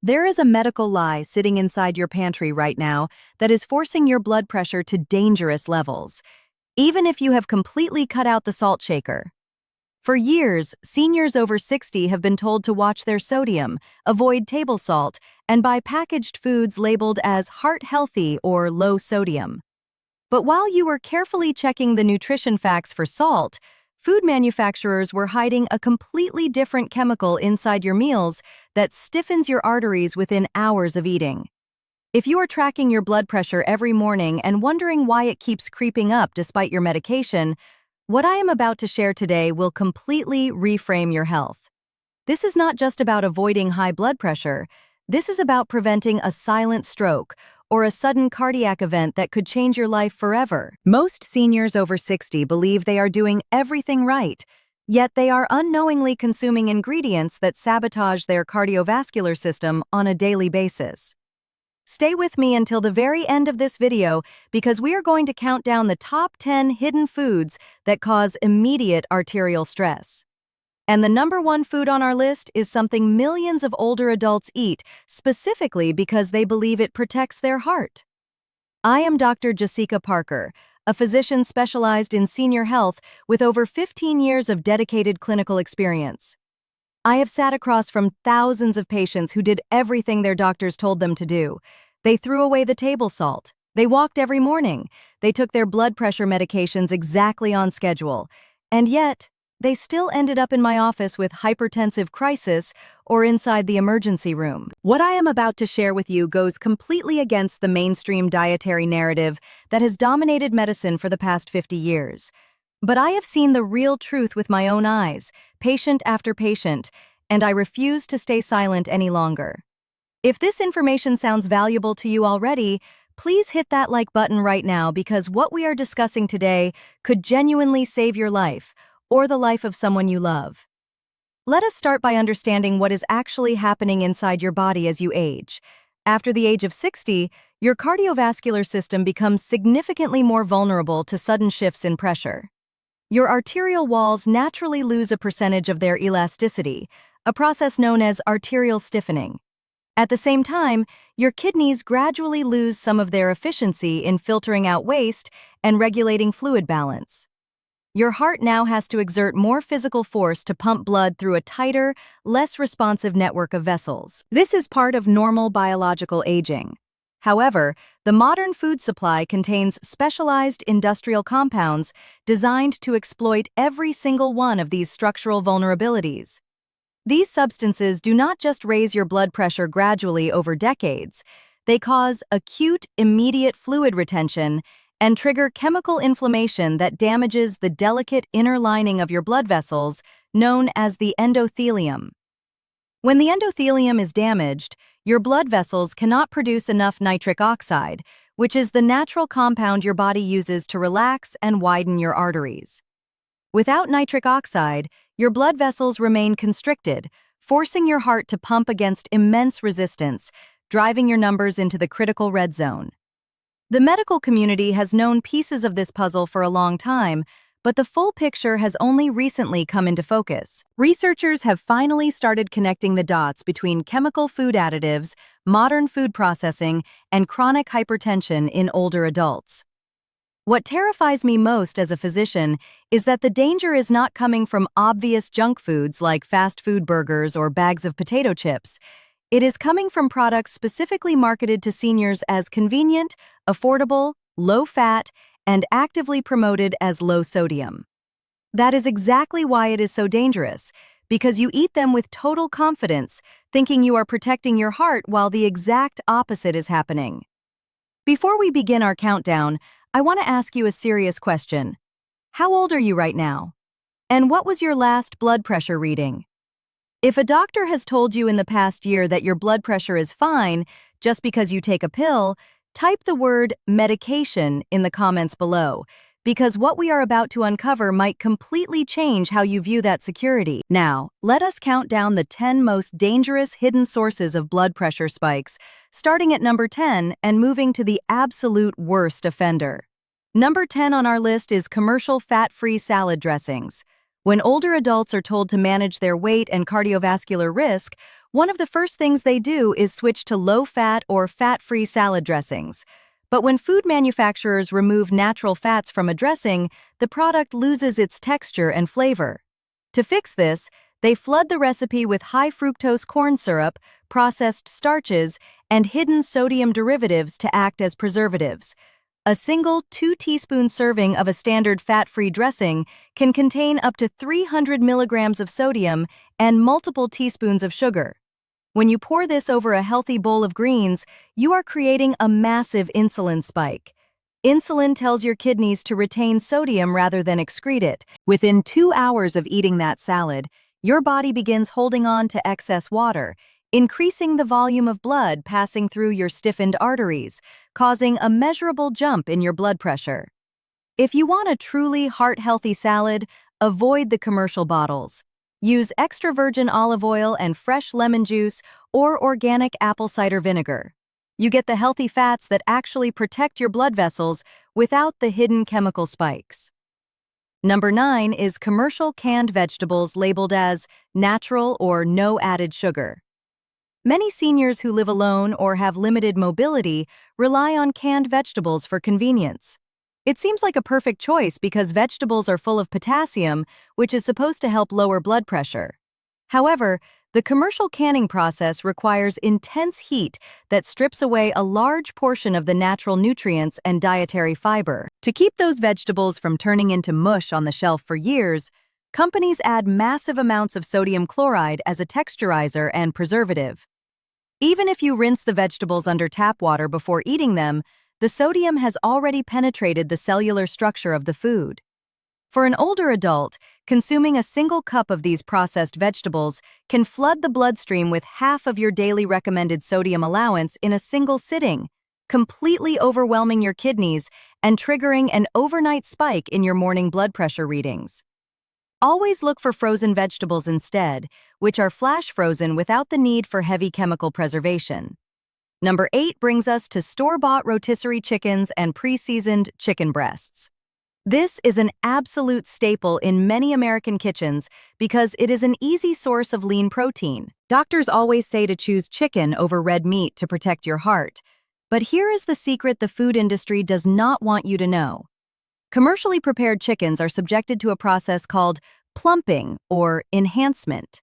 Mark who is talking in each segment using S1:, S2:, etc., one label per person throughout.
S1: There is a medical lie sitting inside your pantry right now that is forcing your blood pressure to dangerous levels, even if you have completely cut out the salt shaker. For years, seniors over 60 have been told to watch their sodium, avoid table salt, and buy packaged foods labeled as heart-healthy or low sodium. But while you were carefully checking the nutrition facts for salt, food manufacturers were hiding a completely different chemical inside your meals that stiffens your arteries within hours of eating. If you are tracking your blood pressure every morning and wondering why it keeps creeping up despite your medication, what I am about to share today will completely reframe your health. This is not just about avoiding high blood pressure. This is about preventing a silent stroke or a sudden cardiac event that could change your life forever. Most seniors over 60 believe they are doing everything right, yet they are unknowingly consuming ingredients that sabotage their cardiovascular system on a daily basis. Stay with me until the very end of this video because we are going to count down the top 10 hidden foods that cause immediate arterial stress. And the number one food on our list is something millions of older adults eat specifically because they believe it protects their heart. I am Dr. Jessica Parker, a physician specialized in senior health with over 15 years of dedicated clinical experience. I have sat across from thousands of patients who did everything their doctors told them to do. They threw away the table salt. They walked every morning. They took their blood pressure medications exactly on schedule. And yet, they still ended up in my office with hypertensive crisis or inside the emergency room. What I am about to share with you goes completely against the mainstream dietary narrative that has dominated medicine for the past 50 years. But I have seen the real truth with my own eyes, patient after patient, and I refuse to stay silent any longer. If this information sounds valuable to you already, please hit that like button right now because what we are discussing today could genuinely save your life or the life of someone you love. Let us start by understanding what is actually happening inside your body as you age. After the age of 60, your cardiovascular system becomes significantly more vulnerable to sudden shifts in pressure. Your arterial walls naturally lose a percentage of their elasticity, a process known as arterial stiffening. At the same time, your kidneys gradually lose some of their efficiency in filtering out waste and regulating fluid balance. Your heart now has to exert more physical force to pump blood through a tighter, less responsive network of vessels. This is part of normal biological aging. However, the modern food supply contains specialized industrial compounds designed to exploit every single one of these structural vulnerabilities. These substances do not just raise your blood pressure gradually over decades, they cause acute, immediate fluid retention and trigger chemical inflammation that damages the delicate inner lining of your blood vessels, known as the endothelium. When the endothelium is damaged, your blood vessels cannot produce enough nitric oxide, which is the natural compound your body uses to relax and widen your arteries. Without nitric oxide, your blood vessels remain constricted, forcing your heart to pump against immense resistance, driving your numbers into the critical red zone. The medical community has known pieces of this puzzle for a long time, but the full picture has only recently come into focus. Researchers have finally started connecting the dots between chemical food additives, modern food processing, and chronic hypertension in older adults. What terrifies me most as a physician is that the danger is not coming from obvious junk foods like fast food burgers or bags of potato chips. It is coming from products specifically marketed to seniors as convenient, affordable, low-fat, and actively promoted as low sodium. That is exactly why it is so dangerous, because you eat them with total confidence, thinking you are protecting your heart while the exact opposite is happening. Before we begin our countdown, I want to ask you a serious question. How old are you right now? And what was your last blood pressure reading? If a doctor has told you in the past year that your blood pressure is fine just because you take a pill, type the word medication in the comments below, because what we are about to uncover might completely change how you view that security. Now, let us count down the 10 most dangerous hidden sources of blood pressure spikes, starting at number 10 and moving to the absolute worst offender. Number 10 on our list is commercial fat-free salad dressings. When older adults are told to manage their weight and cardiovascular risk, one of the first things they do is switch to low-fat or fat-free salad dressings. But when food manufacturers remove natural fats from a dressing, the product loses its texture and flavor. To fix this, they flood the recipe with high-fructose corn syrup, processed starches, and hidden sodium derivatives to act as preservatives. A single 2-teaspoon serving of a standard fat-free dressing can contain up to 300 milligrams of sodium and multiple teaspoons of sugar. When you pour this over a healthy bowl of greens, you are creating a massive insulin spike. Insulin tells your kidneys to retain sodium rather than excrete it. Within 2 hours of eating that salad, your body begins holding on to excess water, increasing the volume of blood passing through your stiffened arteries, causing a measurable jump in your blood pressure. If you want a truly heart-healthy salad, avoid the commercial bottles. Use extra virgin olive oil and fresh lemon juice or organic apple cider vinegar. You get the healthy fats that actually protect your blood vessels without the hidden chemical spikes. Number 9 is commercial canned vegetables labeled as natural or no added sugar. Many seniors who live alone or have limited mobility rely on canned vegetables for convenience. It seems like a perfect choice because vegetables are full of potassium, which is supposed to help lower blood pressure. However, the commercial canning process requires intense heat that strips away a large portion of the natural nutrients and dietary fiber. To keep those vegetables from turning into mush on the shelf for years, companies add massive amounts of sodium chloride as a texturizer and preservative. Even if you rinse the vegetables under tap water before eating them, the sodium has already penetrated the cellular structure of the food. For an older adult, consuming a single cup of these processed vegetables can flood the bloodstream with half of your daily recommended sodium allowance in a single sitting, completely overwhelming your kidneys and triggering an overnight spike in your morning blood pressure readings. Always look for frozen vegetables instead, which are flash frozen without the need for heavy chemical preservation. Number 8 brings us to store-bought rotisserie chickens and pre-seasoned chicken breasts. This is an absolute staple in many American kitchens because it is an easy source of lean protein. Doctors always say to choose chicken over red meat to protect your heart. But here is the secret the food industry does not want you to know. Commercially prepared chickens are subjected to a process called plumping or enhancement.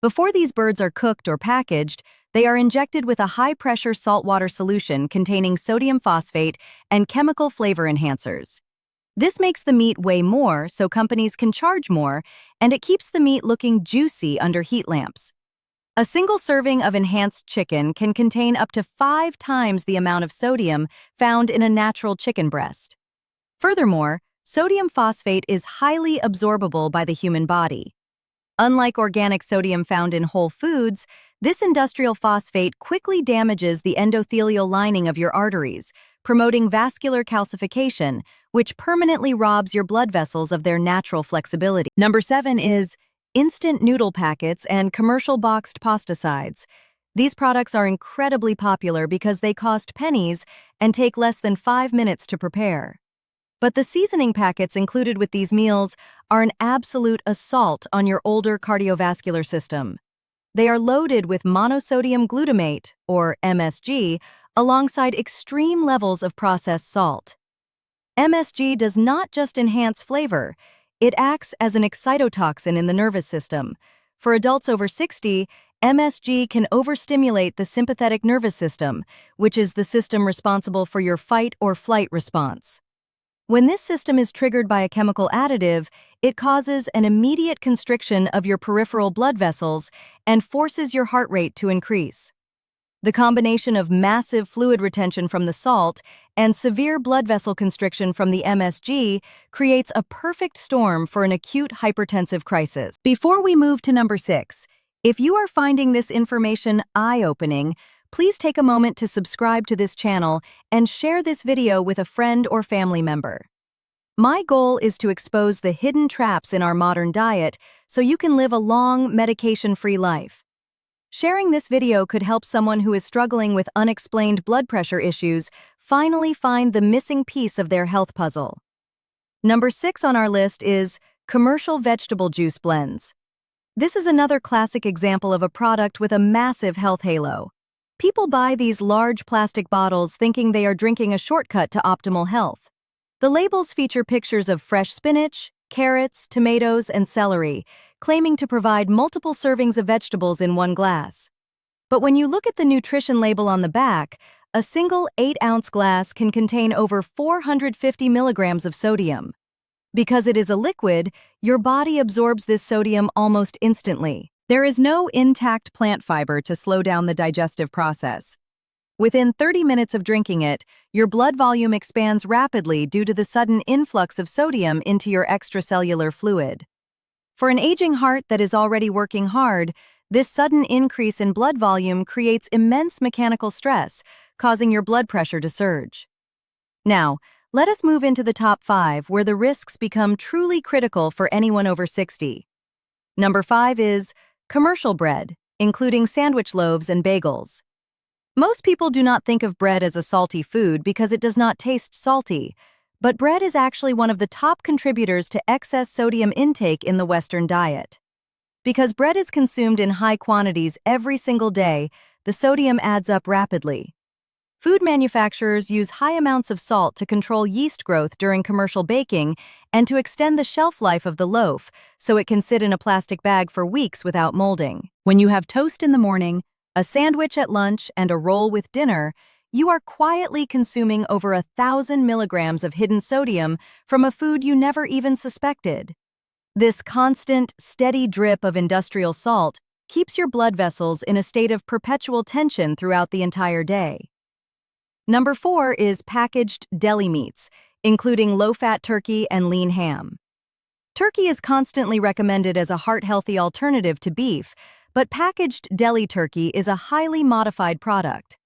S1: Before these birds are cooked or packaged, they are injected with a high-pressure saltwater solution containing sodium phosphate and chemical flavor enhancers. This makes the meat weigh more so companies can charge more, and it keeps the meat looking juicy under heat lamps. A single serving of enhanced chicken can contain up to 5 times the amount of sodium found in a natural chicken breast. Furthermore, sodium phosphate is highly absorbable by the human body. Unlike organic sodium found in whole foods, this industrial phosphate quickly damages the endothelial lining of your arteries, promoting vascular calcification, which permanently robs your blood vessels of their natural flexibility. Number 7 is instant noodle packets and commercial boxed pasticides. These products are incredibly popular because they cost pennies and take less than 5 minutes to prepare. But the seasoning packets included with these meals are an absolute assault on your older cardiovascular system. They are loaded with monosodium glutamate, or MSG, alongside extreme levels of processed salt. MSG does not just enhance flavor, it acts as an excitotoxin in the nervous system. For adults over 60, MSG can overstimulate the sympathetic nervous system, which is the system responsible for your fight or flight response. When this system is triggered by a chemical additive, it causes an immediate constriction of your peripheral blood vessels and forces your heart rate to increase. The combination of massive fluid retention from the salt and severe blood vessel constriction from the MSG creates a perfect storm for an acute hypertensive crisis. Before we move to number 6, if you are finding this information eye-opening, please take a moment to subscribe to this channel and share this video with a friend or family member. My goal is to expose the hidden traps in our modern diet so you can live a long, medication-free life. Sharing this video could help someone who is struggling with unexplained blood pressure issues finally find the missing piece of their health puzzle. Number 6 on our list is commercial vegetable juice blends. This is another classic example of a product with a massive health halo. People buy these large plastic bottles thinking they are drinking a shortcut to optimal health. The labels feature pictures of fresh spinach, carrots, tomatoes, and celery, claiming to provide multiple servings of vegetables in one glass. But when you look at the nutrition label on the back, a single 8-ounce glass can contain over 450 milligrams of sodium. Because it is a liquid, your body absorbs this sodium almost instantly. There is no intact plant fiber to slow down the digestive process. Within 30 minutes of drinking it, your blood volume expands rapidly due to the sudden influx of sodium into your extracellular fluid. For an aging heart that is already working hard, this sudden increase in blood volume creates immense mechanical stress, causing your blood pressure to surge. Now, let us move into the top 5 where the risks become truly critical for anyone over 60. Number 5 is commercial bread, including sandwich loaves and bagels. Most people do not think of bread as a salty food because it does not taste salty, but bread is actually one of the top contributors to excess sodium intake in the Western diet. Because bread is consumed in high quantities every single day, the sodium adds up rapidly. Food manufacturers use high amounts of salt to control yeast growth during commercial baking and to extend the shelf life of the loaf so it can sit in a plastic bag for weeks without molding. When you have toast in the morning, a sandwich at lunch, and a roll with dinner, you are quietly consuming over 1,000 milligrams of hidden sodium from a food you never even suspected. This constant, steady drip of industrial salt keeps your blood vessels in a state of perpetual tension throughout the entire day. Number 4 is packaged deli meats, including low-fat turkey and lean ham. Turkey is constantly recommended as a heart-healthy alternative to beef, but packaged deli turkey is a highly modified product.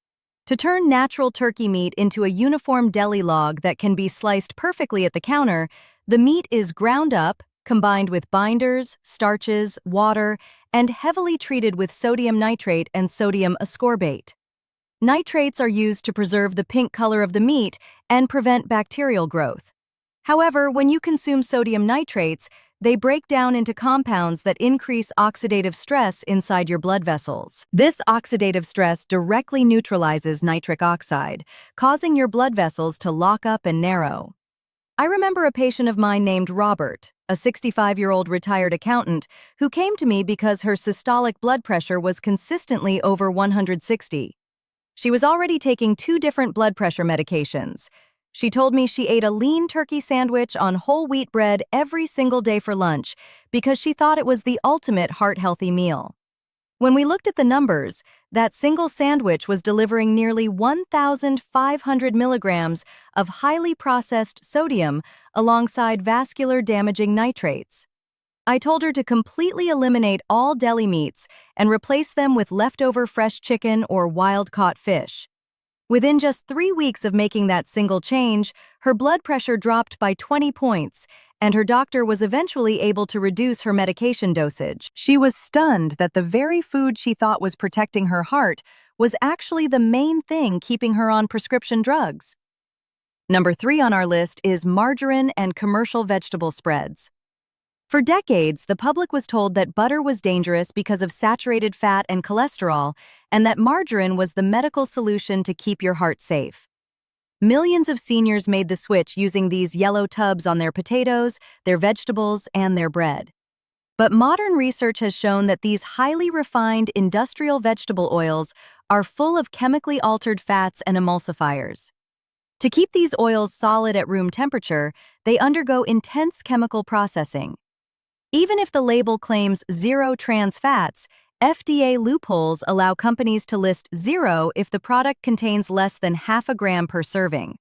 S1: To turn natural turkey meat into a uniform deli log that can be sliced perfectly at the counter, the meat is ground up, combined with binders, starches, water, and heavily treated with sodium nitrate and sodium ascorbate. Nitrates are used to preserve the pink color of the meat and prevent bacterial growth. However, when you consume sodium nitrates, they break down into compounds that increase oxidative stress inside your blood vessels. This oxidative stress directly neutralizes nitric oxide, causing your blood vessels to lock up and narrow. I remember a patient of mine named Robert, a 65-year-old retired accountant, who came to me because her systolic blood pressure was consistently over 160. She was already taking 2 different blood pressure medications. She told me she ate a lean turkey sandwich on whole wheat bread every single day for lunch because she thought it was the ultimate heart-healthy meal. When we looked at the numbers, that single sandwich was delivering nearly 1,500 milligrams of highly processed sodium alongside vascular-damaging nitrates. I told her to completely eliminate all deli meats and replace them with leftover fresh chicken or wild-caught fish. Within just 3 weeks of making that single change, her blood pressure dropped by 20 points, and her doctor was eventually able to reduce her medication dosage. She was stunned that the very food she thought was protecting her heart was actually the main thing keeping her on prescription drugs. Number 3 on our list is margarine and commercial vegetable spreads. For decades, the public was told that butter was dangerous because of saturated fat and cholesterol, and that margarine was the medical solution to keep your heart safe. Millions of seniors made the switch using these yellow tubs on their potatoes, their vegetables, and their bread. But modern research has shown that these highly refined industrial vegetable oils are full of chemically altered fats and emulsifiers. To keep these oils solid at room temperature, they undergo intense chemical processing. Even if the label claims 0 trans fats, FDA loopholes allow companies to list 0 if the product contains less than half a gram per serving.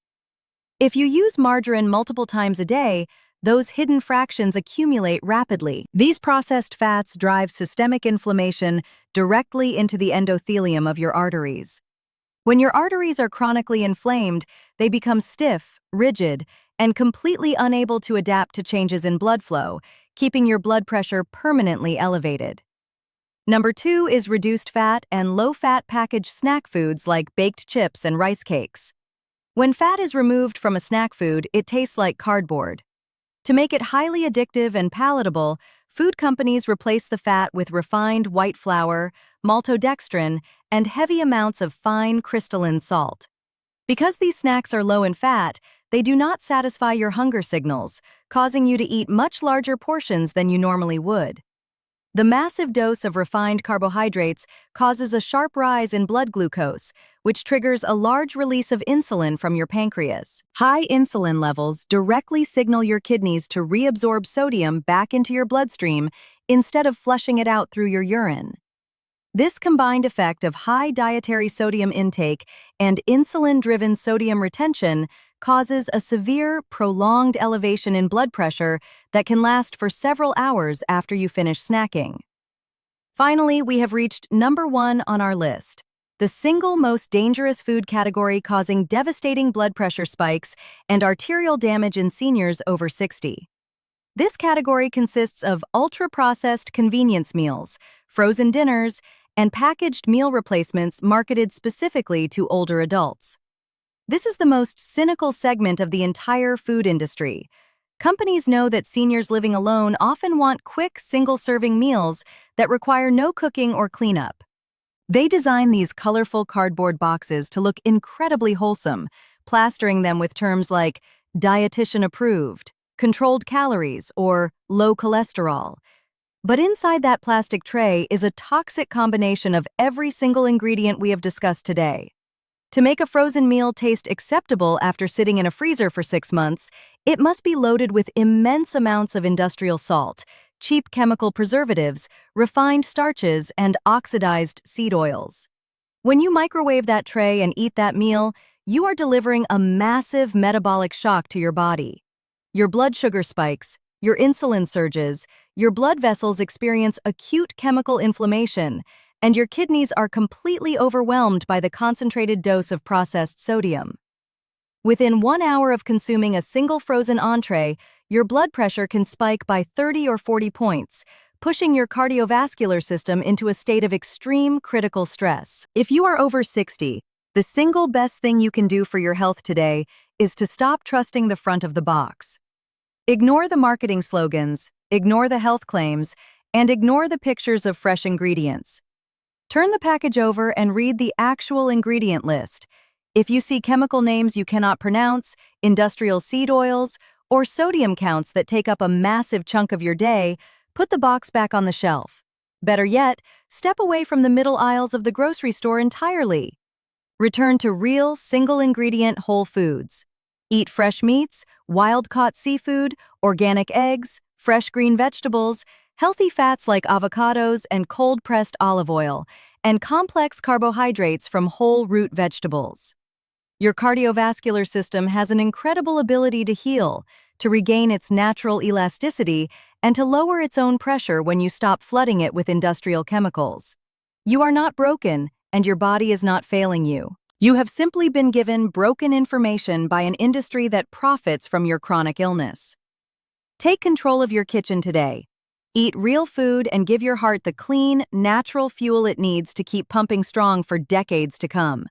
S1: If you use margarine multiple times a day, those hidden fractions accumulate rapidly. These processed fats drive systemic inflammation directly into the endothelium of your arteries. When your arteries are chronically inflamed, they become stiff, rigid, and completely unable to adapt to changes in blood flow, keeping your blood pressure permanently elevated. Number 2 is reduced fat and low-fat packaged snack foods like baked chips and rice cakes. When fat is removed from a snack food, it tastes like cardboard. To make it highly addictive and palatable, food companies replace the fat with refined white flour, maltodextrin, and heavy amounts of fine crystalline salt. Because these snacks are low in fat, they do not satisfy your hunger signals, causing you to eat much larger portions than you normally would. The massive dose of refined carbohydrates causes a sharp rise in blood glucose, which triggers a large release of insulin from your pancreas. High insulin levels directly signal your kidneys to reabsorb sodium back into your bloodstream instead of flushing it out through your urine. This combined effect of high dietary sodium intake and insulin-driven sodium retention causes a severe, prolonged elevation in blood pressure that can last for several hours after you finish snacking. Finally, we have reached number 1 on our list, the single most dangerous food category causing devastating blood pressure spikes and arterial damage in seniors over 60. This category consists of ultra-processed convenience meals, frozen dinners, and packaged meal replacements marketed specifically to older adults. This is the most cynical segment of the entire food industry. Companies know that seniors living alone often want quick, single-serving meals that require no cooking or cleanup. They design these colorful cardboard boxes to look incredibly wholesome, plastering them with terms like dietitian approved, controlled calories, or low cholesterol. But inside that plastic tray is a toxic combination of every single ingredient we have discussed today. To make a frozen meal taste acceptable after sitting in a freezer for 6 months, it must be loaded with immense amounts of industrial salt, cheap chemical preservatives, refined starches, and oxidized seed oils. When you microwave that tray and eat that meal, you are delivering a massive metabolic shock to your body. Your blood sugar spikes, your insulin surges, your blood vessels experience acute chemical inflammation, and your kidneys are completely overwhelmed by the concentrated dose of processed sodium. Within 1 hour of consuming a single frozen entree, your blood pressure can spike by 30 or 40 points, pushing your cardiovascular system into a state of extreme critical stress. If you are over 60, the single best thing you can do for your health today is to stop trusting the front of the box. Ignore the marketing slogans, ignore the health claims, and ignore the pictures of fresh ingredients. Turn the package over and read the actual ingredient list. If you see chemical names you cannot pronounce, industrial seed oils, or sodium counts that take up a massive chunk of your day, put the box back on the shelf. Better yet, step away from the middle aisles of the grocery store entirely. Return to real, single-ingredient whole foods. Eat fresh meats, wild-caught seafood, organic eggs, fresh green vegetables, healthy fats like avocados and cold-pressed olive oil, and complex carbohydrates from whole root vegetables. Your cardiovascular system has an incredible ability to heal, to regain its natural elasticity, and to lower its own pressure when you stop flooding it with industrial chemicals. You are not broken, and your body is not failing you. You have simply been given broken information by an industry that profits from your chronic illness. Take control of your kitchen today. Eat real food and give your heart the clean, natural fuel it needs to keep pumping strong for decades to come.